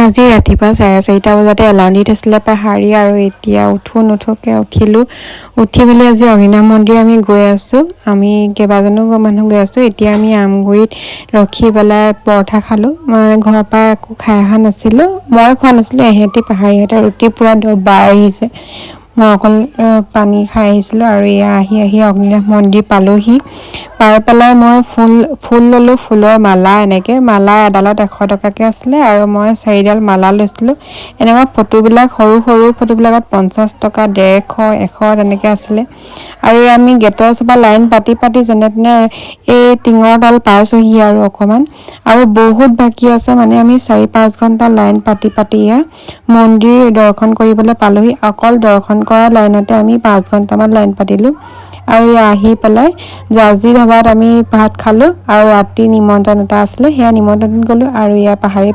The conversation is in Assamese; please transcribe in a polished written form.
আজি ৰাতিপুৱা 4:30 বজাতে এলাৰ্ম দি থৈছিলে পাহাৰী আৰু এতিয়া নুঠোকে উঠিলোঁ। উঠি মেলি আজি অগ্নিনাভ মন্দিৰ আমি গৈ আছোঁ। আমি কেইবাজনো মানুহ গৈ আছোঁ। এতিয়া আমি আমগুৰিত ৰখি পেলাই পৰঠা খালোঁ। মানে ঘৰৰ পৰা একো খাই অহা নাছিলোঁ। মই খোৱা নাছিলোঁ, এহেঁতি পাহাৰীহঁতে ৰুটি পূৰা দবাই আহিছে। মই অকল পানী খাই আহিছিলোঁ আৰু এয়া আহি অগ্নিনাভ মন্দিৰ পালোহি। পাই পেলাই মই ফুল ল'লোঁ, ফুলৰ মালা। এনেকৈ মালা এডালত 100 টকাকৈ আছিলে আৰু মই 4ডাল মালা লৈছিলোঁ। এনেকুৱা ফটোবিলাক সৰু ফটোবিলাকত 50 টকা, 150, 100 তেনেকৈ আছিলে। আৰু আমি গেটৰ ওচৰৰ লাইন পাতি যেনে তেনে এই টিঙৰ ডাল পাইছোঁহি আৰু অকণমান। আৰু বহুত বাকী আছে, মানে আমি 4-5 ঘণ্টা লাইন পাতি এয়া মন্দিৰ দৰ্শন কৰিবলৈ পালোহি। অকল দৰ্শন কৰা লাইনতে আমি 5 ঘণ্টামান লাইন পাতিলোঁ। আৰু আহি পেলাই জাজি ধাবাত আমি ভাত খালোঁ আৰু ৰাতি নিমন্ত্ৰণ এটা আছিলে, সেয়া নিমন্ত্ৰণত গ'লোঁ আৰু পাহাৰী